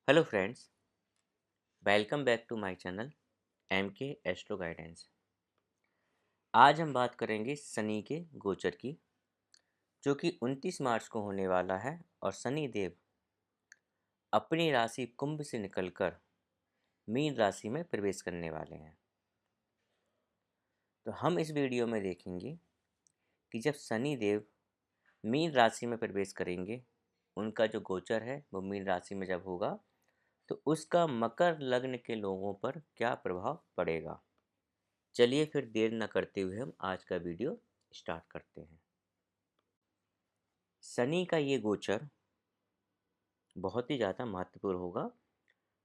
Hello friends, welcome back to my channel M K Astro Guidance. आज हम बात करेंगे शनि के गोचर की, जो कि 29 मार्च को होने वाला है। और शनि देव अपनी राशि कुंभ से निकलकर मीन राशि में प्रवेश करने वाले हैं। तो हम इस वीडियो में देखेंगे कि जब शनि देव मीन राशि में प्रवेश करेंगे, उनका जो गोचर है वो मीन राशि में जब होगा, तो उसका मकर लग्न के लोगों पर क्या प्रभाव पड़ेगा। चलिए फिर देर न करते हुए हम आज का वीडियो स्टार्ट करते हैं। शनि का ये गोचर बहुत ही ज़्यादा महत्वपूर्ण होगा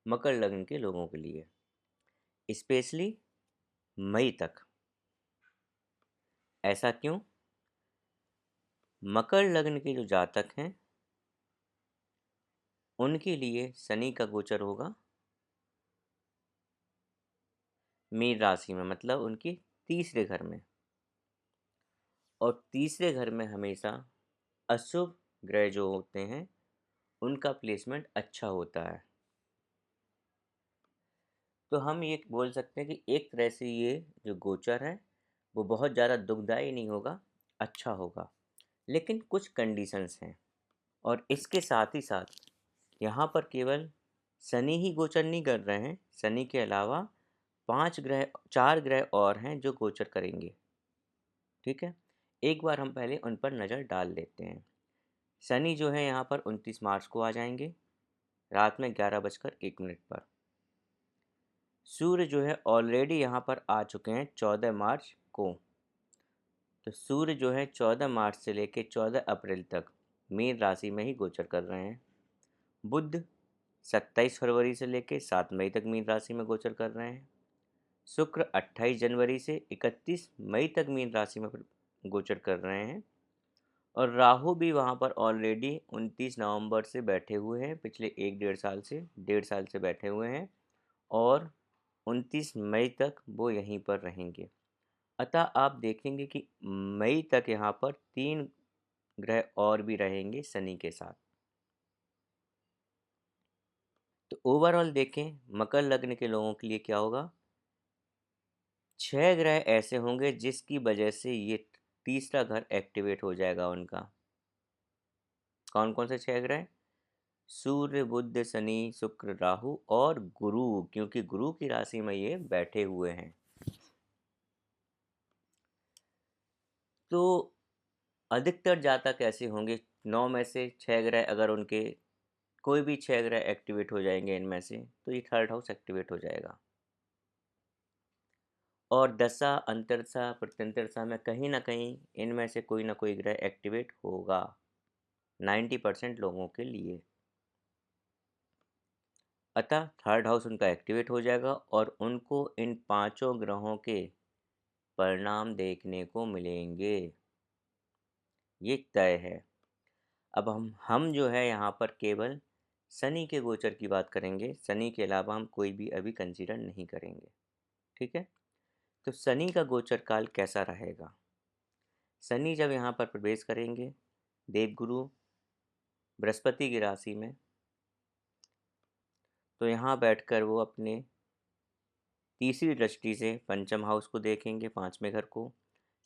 मकर लग्न के लोगों के लिए, स्पेशली मई तक। ऐसा क्यों? मकर लग्न के जो जातक हैं उनके लिए शनि का गोचर होगा मीन राशि में, मतलब उनके तीसरे घर में। और तीसरे घर में हमेशा अशुभ ग्रह जो होते हैं उनका प्लेसमेंट अच्छा होता है। तो हम ये बोल सकते हैं कि एक तरह से ये जो गोचर है वो बहुत ज़्यादा दुखदाई नहीं होगा, अच्छा होगा, लेकिन कुछ कंडीशंस हैं। और इसके साथ ही साथ यहाँ पर केवल शनि ही गोचर नहीं कर रहे हैं, शनि के अलावा 4 ग्रह और हैं जो गोचर करेंगे। ठीक है, एक बार हम पहले उन पर नज़र डाल लेते हैं। शनि जो है यहाँ पर 29 मार्च को आ जाएंगे रात में 11:01 पर। सूर्य जो है ऑलरेडी यहाँ पर आ चुके हैं 14 मार्च को। तो सूर्य जो है 14 मार्च से लेकर 14 अप्रैल तक मीन राशि में ही गोचर कर रहे हैं। बुध 27 फरवरी से लेकर 7 मई तक मीन राशि में गोचर कर रहे हैं। शुक्र 28 जनवरी से 31 मई तक मीन राशि में गोचर कर रहे हैं। और राहु भी वहाँ पर ऑलरेडी 29 नवंबर से बैठे हुए हैं, पिछले 1.5 साल से बैठे हुए हैं। और 29 मई तक वो यहीं पर रहेंगे। अतः आप देखेंगे कि मई तक यहाँ पर 3 ग्रह और भी रहेंगे शनि के साथ। तो ओवरऑल देखें मकर लग्न के लोगों के लिए क्या होगा। 6 ग्रह ऐसे होंगे जिसकी वजह से ये तीसरा घर एक्टिवेट हो जाएगा उनका। कौन कौन से 6 ग्रह? सूर्य, बुध, शनि, शुक्र, राहु और गुरु, क्योंकि गुरु की राशि में ये बैठे हुए हैं। तो अधिकतर जातक ऐसे होंगे, 9 में से 6 ग्रह अगर उनके कोई भी 6 ग्रह एक्टिवेट हो जाएंगे इनमें से, तो ये थर्ड हाउस एक्टिवेट हो जाएगा। और दशा अंतरदशा प्रत्यंतरदशा में कहीं ना कहीं इनमें से कोई ना कोई ग्रह एक्टिवेट होगा 90% लोगों के लिए। अतः थर्ड हाउस उनका एक्टिवेट हो जाएगा और उनको इन 5 ग्रहों के परिणाम देखने को मिलेंगे, ये तय है। अब हम जो है यहाँ पर केवल शनि के गोचर की बात करेंगे, शनि के अलावा हम कोई भी अभी कंसीडर नहीं करेंगे। ठीक है, तो शनि का गोचर काल कैसा रहेगा। शनि जब यहाँ पर प्रवेश करेंगे देवगुरु बृहस्पति की राशि में, तो यहाँ बैठकर वो अपने तीसरी दृष्टि से पंचम हाउस को देखेंगे, 5वें घर को,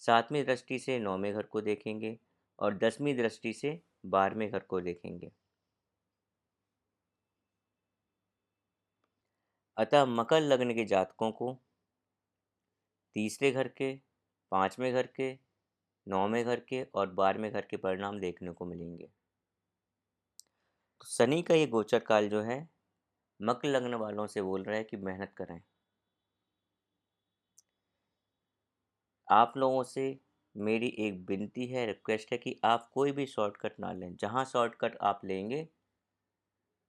7वीं दृष्टि से 9वें घर को देखेंगे और 10वीं दृष्टि से 12वें घर को देखेंगे। अतः मकर लग्न के जातकों को तीसरे घर के, 5वें घर के, 9वें घर के और 12वें घर के परिणाम देखने को मिलेंगे। तो शनि का ये गोचर काल जो है मकर लग्न वालों से बोल रहा है कि मेहनत करें। आप लोगों से मेरी एक विनती है, रिक्वेस्ट है कि आप कोई भी शॉर्टकट ना लें। जहाँ शॉर्टकट आप लेंगे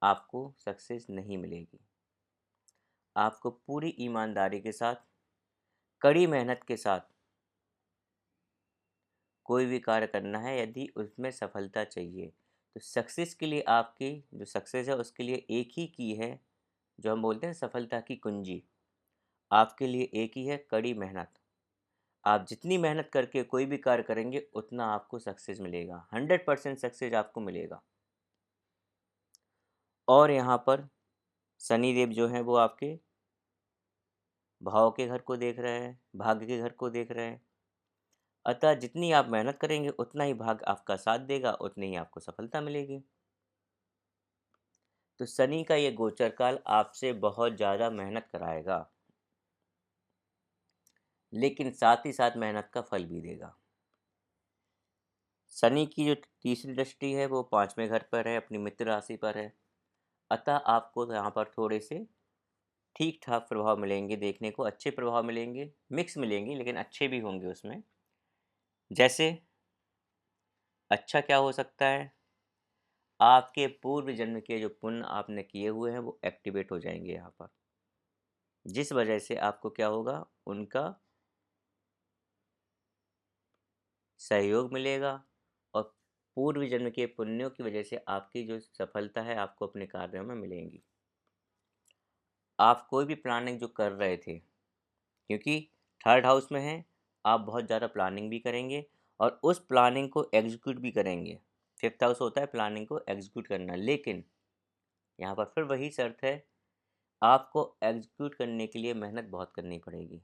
आपको सक्सेस नहीं मिलेगी। आपको पूरी ईमानदारी के साथ, कड़ी मेहनत के साथ कोई भी कार्य करना है यदि उसमें सफलता चाहिए। तो सक्सेस के लिए आपकी जो सक्सेस है उसके लिए एक ही की है, जो हम बोलते हैं सफलता की कुंजी, आपके लिए एक ही है, कड़ी मेहनत। आप जितनी मेहनत करके कोई भी कार्य करेंगे उतना आपको सक्सेस मिलेगा, 100% सक्सेस आपको मिलेगा। और यहाँ पर शनि देव जो हैं वो आपके भाव के घर को देख रहे हैं, भाग्य के घर को देख रहे हैं। अतः जितनी आप मेहनत करेंगे उतना ही भाग्य आपका साथ देगा, उतनी ही आपको सफलता मिलेगी। तो शनि का ये गोचर काल आपसे बहुत ज़्यादा मेहनत कराएगा, लेकिन साथ ही साथ मेहनत का फल भी देगा। शनि की जो तीसरी दृष्टि है वो 5वें घर पर है, अपनी मित्र राशि पर है। अतः आपको यहाँ पर थोड़े से ठीक ठाक प्रभाव मिलेंगे देखने को, अच्छे प्रभाव मिलेंगे, मिक्स मिलेंगे लेकिन अच्छे भी होंगे उसमें। जैसे अच्छा क्या हो सकता है, आपके पूर्व जन्म के जो पुण्य आपने किए हुए हैं वो एक्टिवेट हो जाएंगे यहाँ पर, जिस वजह से आपको क्या होगा, उनका सहयोग मिलेगा और पूर्व जन्म के पुण्यों की वजह से आपकी जो सफलता है आपको अपने कार्यों में मिलेंगी। आप कोई भी प्लानिंग जो कर रहे थे, क्योंकि थर्ड हाउस में है, आप बहुत ज़्यादा प्लानिंग भी करेंगे और उस प्लानिंग को एग्जीक्यूट भी करेंगे। फिफ्थ हाउस होता है प्लानिंग को एग्जीक्यूट करना, लेकिन यहाँ पर फिर वही शर्त है, आपको एग्जीक्यूट करने के लिए मेहनत बहुत करनी पड़ेगी।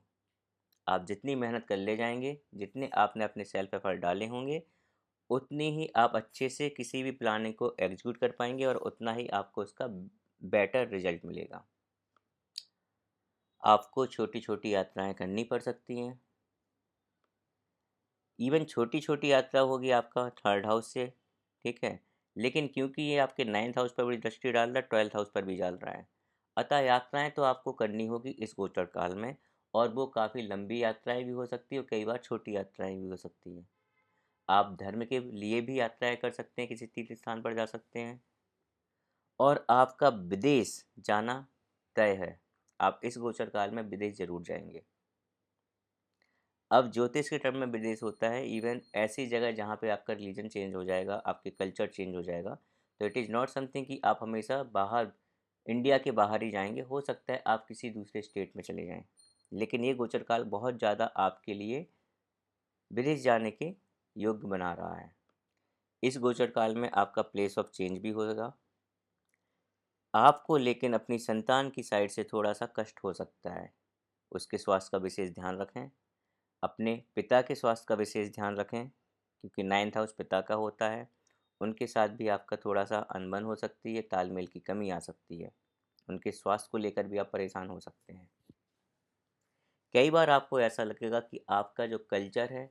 आप जितनी मेहनत कर ले जाएंगे, जितने आपने अपने सेल्फ एफर्ट डाले होंगे, उतनी ही आप अच्छे से किसी भी प्लानिंग को एग्जीक्यूट कर पाएंगे और उतना ही आपको उसका बेटर रिजल्ट मिलेगा। आपको छोटी छोटी यात्राएं करनी पड़ सकती हैं, इवन छोटी छोटी यात्रा होगी आपका थर्ड हाउस से, ठीक है, लेकिन क्योंकि ये आपके 9th हाउस पर भी दृष्टि डाल रहा है, 12th हाउस पर भी डाल रहा है, अतः यात्राएं तो आपको करनी होगी इस गोचर काल में, और वो काफ़ी लंबी यात्राएं भी हो सकती है और कई बार छोटी यात्राएं भी हो सकती हैं। आप धर्म के लिए भी यात्राएं कर सकते हैं, किसी तीर्थ स्थान पर जा सकते हैं, और आपका विदेश जाना तय है। आप इस गोचर काल में विदेश जरूर जाएंगे। अब ज्योतिष के टर्म में विदेश होता है इवन ऐसी जगह जहाँ पे आपका रिलीजन चेंज हो जाएगा, आपके कल्चर चेंज हो जाएगा। तो इट इज़ नॉट समथिंग कि आप हमेशा बाहर, इंडिया के बाहर ही जाएंगे। हो सकता है आप किसी दूसरे स्टेट में चले जाएं, लेकिन ये गोचर काल बहुत ज़्यादा आपके लिए विदेश जाने के योग्य बना रहा है। इस गोचर काल में आपका प्लेस ऑफ चेंज भी होगा आपको, लेकिन अपनी संतान की साइड से थोड़ा सा कष्ट हो सकता है। उसके स्वास्थ्य का विशेष ध्यान रखें। अपने पिता के स्वास्थ्य का विशेष ध्यान रखें, क्योंकि 9th हाउस पिता का होता है। उनके साथ भी आपका थोड़ा सा अनबन हो सकती है, तालमेल की कमी आ सकती है। उनके स्वास्थ्य को लेकर भी आप परेशान हो सकते हैं। कई बार आपको ऐसा लगेगा कि आपका जो कल्चर है,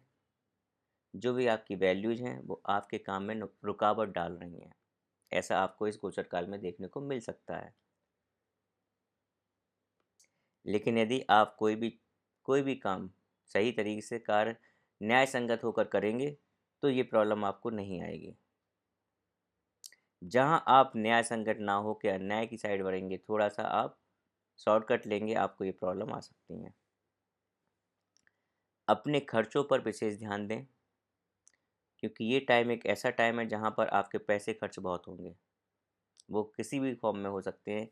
जो भी आपकी वैल्यूज़ हैं, वो आपके काम में रुकावट डाल रही हैं। ऐसा आपको इस गोचर काल में देखने को मिल सकता है। लेकिन यदि आप कोई भी काम सही तरीके से कार्य न्याय संगत होकर करेंगे, तो ये प्रॉब्लम आपको नहीं आएगी। जहाँ आप न्याय संगत ना हो के अन्याय की साइड बढ़ेंगे, थोड़ा सा आप शॉर्टकट लेंगे, आपको ये प्रॉब्लम आ सकती हैं। अपने खर्चों पर विशेष ध्यान दें, क्योंकि ये टाइम एक ऐसा टाइम है जहाँ पर आपके पैसे खर्च बहुत होंगे। वो किसी भी फॉर्म में हो सकते हैं,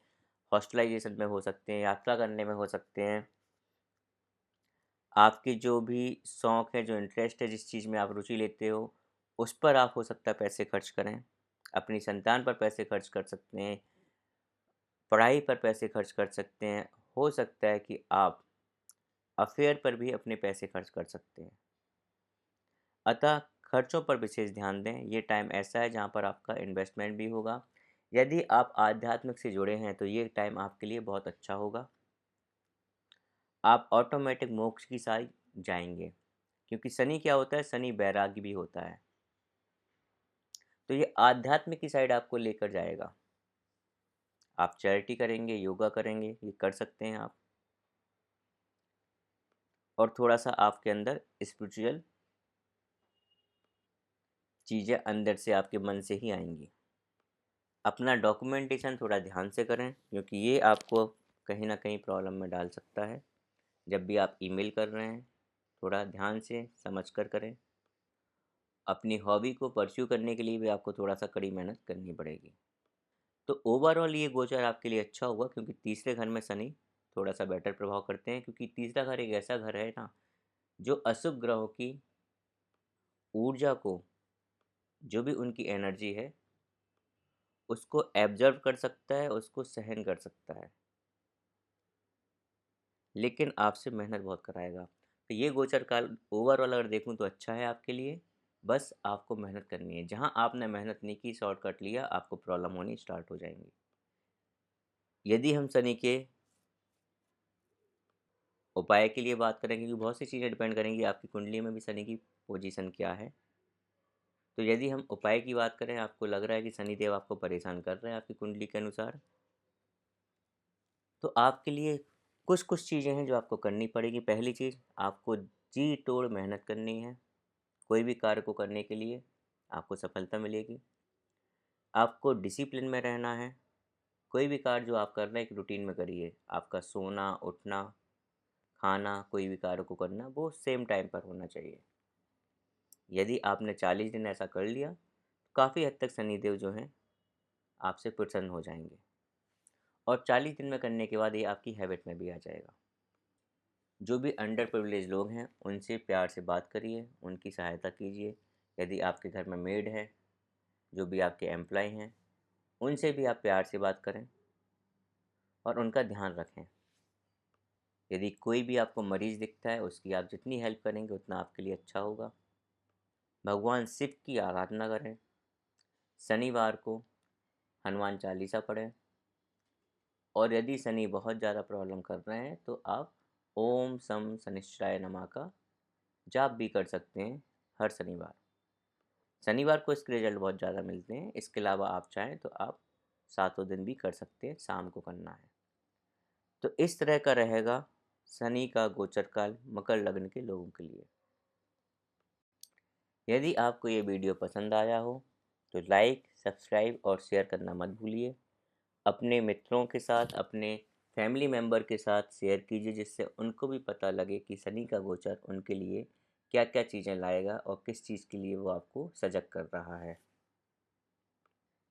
हॉस्टलाइजेशन में हो सकते हैं, यात्रा करने में हो सकते हैं, आपके जो भी शौक़ है, जो इंटरेस्ट है, जिस चीज़ में आप रुचि लेते हो, उस पर आप हो सकता है पैसे खर्च करें। अपनी संतान पर पैसे खर्च कर सकते हैं, पढ़ाई पर पैसे खर्च कर सकते हैं। हो सकता है कि आप अफेयर पर भी अपने पैसे खर्च कर सकते हैं। अतः खर्चों पर विशेष ध्यान दें। ये टाइम ऐसा है जहाँ पर आपका इन्वेस्टमेंट भी होगा। यदि आप आध्यात्मिक से जुड़े हैं तो ये टाइम आपके लिए बहुत अच्छा होगा। आप ऑटोमेटिक मोक्ष की साइड जाएंगे, क्योंकि शनि क्या होता है, शनि बैरागी भी होता है। तो ये आध्यात्मिक की साइड आपको लेकर जाएगा। आप चैरिटी करेंगे, योगा करेंगे, ये कर सकते हैं आप, और थोड़ा सा आपके अंदर स्पिरिचुअल चीज़ें अंदर से आपके मन से ही आएंगी। अपना डॉक्यूमेंटेशन थोड़ा ध्यान से करें, क्योंकि ये आपको कहीं ना कहीं प्रॉब्लम में डाल सकता है। जब भी आप ईमेल कर रहे हैं, थोड़ा ध्यान से समझ कर करें। अपनी हॉबी को परस्यू करने के लिए भी आपको थोड़ा सा कड़ी मेहनत करनी पड़ेगी। तो ओवरऑल ये गोचर आपके लिए अच्छा होगा, क्योंकि तीसरे घर में शनि थोड़ा सा बेटर प्रभाव करते हैं, क्योंकि तीसरा घर एक ऐसा घर है ना, जो अशुभ ग्रहों की ऊर्जा को, जो भी उनकी एनर्जी है, उसको एब्जर्व कर सकता है, उसको सहन कर सकता है, लेकिन आपसे मेहनत बहुत कराएगा। तो ये गोचर काल ओवरऑल अगर देखूँ तो अच्छा है आपके लिए, बस आपको मेहनत करनी है। जहाँ आपने मेहनत नहीं की, शॉर्टकट लिया, आपको प्रॉब्लम होनी स्टार्ट हो जाएँगी। यदि हम शनि के उपाय के लिए बात करें, क्योंकि बहुत सी चीज़ें डिपेंड करेंगी आपकी कुंडली में भी शनि की पोजीशन क्या है। तो यदि हम उपाय की बात करें, आपको लग रहा है कि शनिदेव आपको परेशान कर रहे हैं आपकी कुंडली के अनुसार, तो आपके लिए कुछ-कुछ चीज़ें हैं जो आपको करनी पड़ेगी। पहली चीज़, आपको जी तोड़ मेहनत करनी है। कोई भी कार्य को करने के लिए आपको सफलता मिलेगी। आपको डिसिप्लिन में रहना है। कोई भी कार्य जो आप कर रहे हैं, एक रूटीन में करिए। आपका सोना, उठना, खाना, कोई भी कार्य को करना, वो सेम टाइम पर होना चाहिए। यदि आपने 40 दिन ऐसा कर लिया, तो काफ़ी हद तक शनिदेव जो हैं, आपसे प्रसन्न हो जाएँगे। और 40 दिन में करने के बाद ये आपकी हैबिट में भी आ जाएगा। जो भी अंडर प्रिविलेज लोग हैं, उनसे प्यार से बात करिए, उनकी सहायता कीजिए। यदि आपके घर में मेड है, जो भी आपके एम्प्लॉय हैं, उनसे भी आप प्यार से बात करें और उनका ध्यान रखें। यदि कोई भी आपको मरीज़ दिखता है, उसकी आप जितनी हेल्प करेंगे, उतना आपके लिए अच्छा होगा। भगवान शिव की आराधना करें। शनिवार को हनुमान चालीसा पढ़ें। और यदि शनि बहुत ज़्यादा प्रॉब्लम कर रहे हैं, तो आप ओम सम शनिश्चराय नमः का जाप भी कर सकते हैं हर शनिवार। शनिवार को इसके रिजल्ट बहुत ज़्यादा मिलते हैं। इसके अलावा आप चाहें तो आप सातों दिन भी कर सकते हैं, शाम को करना है। तो इस तरह का रहेगा शनि का गोचर काल मकर लग्न के लोगों के लिए। यदि आपको ये वीडियो पसंद आया हो तो लाइक, सब्सक्राइब और शेयर करना मत भूलिए। अपने मित्रों के साथ, अपने फैमिली मेम्बर के साथ शेयर कीजिए, जिससे उनको भी पता लगे कि शनि का गोचर उनके लिए क्या-क्या चीज़ें लाएगा और किस चीज़ के लिए वो आपको सजग कर रहा है।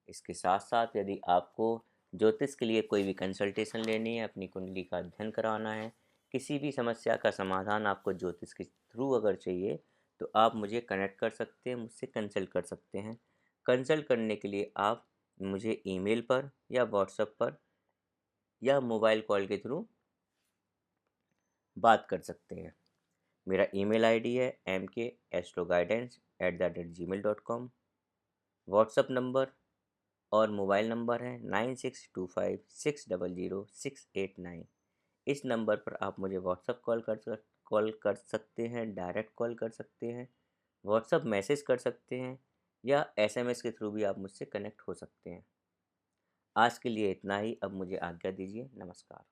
इसके साथ-साथ यदि आपको ज्योतिष के लिए कोई भी कंसल्टेशन लेनी है, अपनी कुंडली का अध्ययन कराना है, किसी भी समस्या का समाधान आपको ज्योतिष के थ्रू अगर चाहिए, तो आप मुझे कनेक्ट कर सकते हैं, मुझसे कंसल्ट कर सकते हैं। कंसल्ट करने के लिए आप मुझे ईमेल पर या व्हाट्सएप पर या मोबाइल कॉल के थ्रू बात कर सकते हैं। मेरा ईमेल आईडी है mkastroguidance@gmail.com। व्हाट्सएप नंबर और मोबाइल नंबर है 9625600689। इस नंबर पर आप मुझे व्हाट्सएप कॉल कर सकते हैं, डायरेक्ट कॉल कर सकते हैं, व्हाट्सएप मैसेज कर सकते हैं या एसएमएस के थ्रू भी आप मुझसे कनेक्ट हो सकते हैं। आज के लिए इतना ही। अब मुझे आज्ञा दीजिए। नमस्कार।